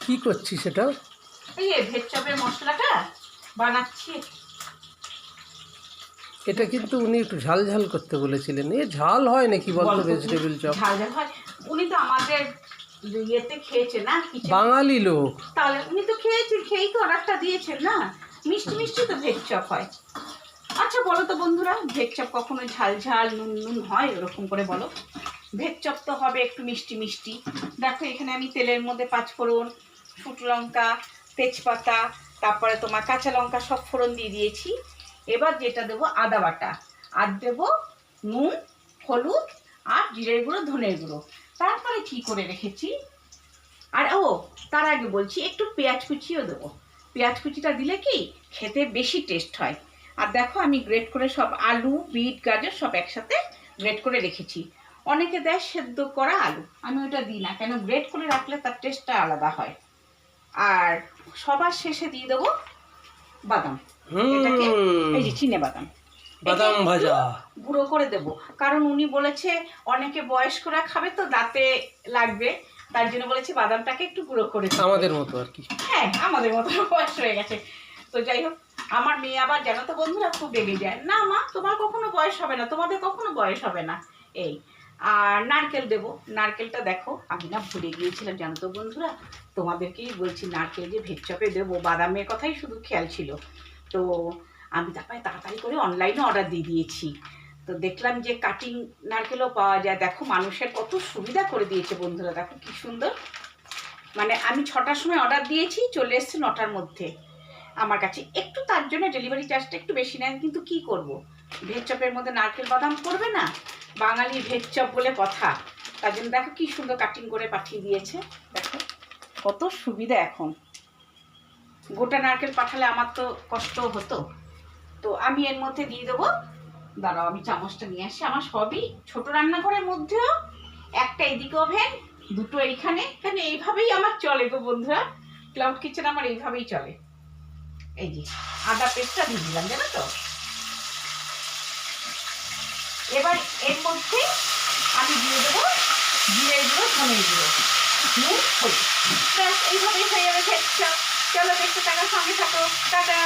কি করছিস সেটা? এই যে ভেজ চপের মশলাটা বানাচ্ছি। এটা কিন্তু উনি একটু ঝাল ঝাল করতে বলেছিলেন। এ ঝাল হয় নাকি বলতো ভেজিটেবল চপ? ঝাল ঝাল হয়। উনি তো আমাদের ইয়েতে খেয়েছে না, বাঙালি লোক। তাহলে উনি তো খেয়েছেন, খেয়েই তো অর্ডারটা দিয়েছেন না। মিষ্টি মিষ্টি তো ভেজ চপ হয়। আচ্ছা বলো তো বন্ধুরা, ভেজ চপ কখনো ঝাল ঝাল নুন নুন হয়? ওরকম করে বলো। ভেজ চপ তো হবে একটু মিষ্টি মিষ্টি। দেখো এখানে আমি তেলের মধ্যে 5 ফোড়ন, শুকনো লঙ্কা, তেজপাতা, তারপরে তোমার কাঁচা লঙ্কা সব ফোড়ন দিয়ে দিয়েছি। এবার যেটা দেবো আদা বাটা, আর দেবো নুন, হলুদ, আর জিরের গুঁড়ো, ধনের গুঁড়ো। তারপরে কি করে রেখেছি, আর তার আগে বলছি একটু পেঁয়াজ কুচিও দেবো। পেঁয়াজ কুচিটা দিলে কি খেতে বেশি টেস্ট হয়। আর দেখো আমি গ্রেট করে সব আলু, বিট, গাজর সব একসাথে গ্রেট করে রেখেছি। অনেকে দেয় সেদ্ধ করা আলু, আমি ওটা দিই না, কেন গ্রেট করে রাখলে তার টেস্টটা আলাদা হয়। আর সবার শেষে দিয়ে দেবো বাদাম। এটাকে এই যে চিনে বাদাম, বাদাম ভাজা গুঁড়ো করে দেবো। কারণ উনি বলেছে অনেকে বয়স্করা খাবে তো দাঁতে লাগবে, তার জন্য বলেছে বাদামটাকে একটু গুঁড়ো করে দিতে। আমাদের মতো আর কি। হ্যাঁ, আমাদের মতো বয়স হয়ে গেছে তো। যাই হোক, আমার মেয়ে আবার জানো তো বন্ধুরা খুব রেগে যায়, না মা তোমার কখনো বয়স হবে না, তোমাদের কখনো বয়স হবে না। এই আর নারকেল দেবো। নারকেলটা দেখো আমি না ভুলে গিয়েছিলাম জানো তো বন্ধুরা, তোমাদেরকেই বলছি নারকেল যে ভেজ চপে দেবো, বাদামের কথাই শুধু খেয়াল ছিল। তো আমি তারপরে তাড়াতাড়ি করে অনলাইনে অর্ডার দিয়ে দিয়েছি। তো দেখলাম যে কাটিং নারকেলও পাওয়া যায়। দেখো মানুষের কত সুবিধা করে দিয়েছে বন্ধুরা, দেখো কি সুন্দর। মানে আমি 6টার সময় অর্ডার দিয়েছি, চলে এসছে 9টার মধ্যে আমার কাছে। একটু তার জন্য ডেলিভারি চার্জটা একটু বেশি নেন, কিন্তু কি করব, ভেজ চপের মধ্যে নারকেল বাদাম করবে না, বাঙালি ভেজ চপ বলে কথা। তার জন্য দেখো কি সুন্দর কাটিং করে পাঠিয়ে দিয়েছে। দেখো কত সুবিধা। এখন গোটা নারকেল পাঠালে আমার তো কষ্ট হতো। তো আমি এর মধ্যে দিয়ে দেবো, দাঁড়াও আমি চামচটা নিয়ে আসি। আমার সবই ছোট রান্নাঘরের মধ্যেও একটা এদিকে ওভেন, দুটো এইখানে, এখানে এইভাবেই আমার চলে গো বন্ধুরা। ক্লাউড কিচেন আমার এইভাবেই চলে। এই যে আদা পেস্টটা দিয়ে দিলাম জানো তো। এবার এর মধ্যে আমি দিয়ে দেবো জিরের গুঁড়ো, ধনের গুঁড়ো, নুন, হলুদ। ব্যাস এইভাবেই হয়ে যাবে ভেজ চপ। চলো দেখতে থাকো, সঙ্গে থাকো, টাটা।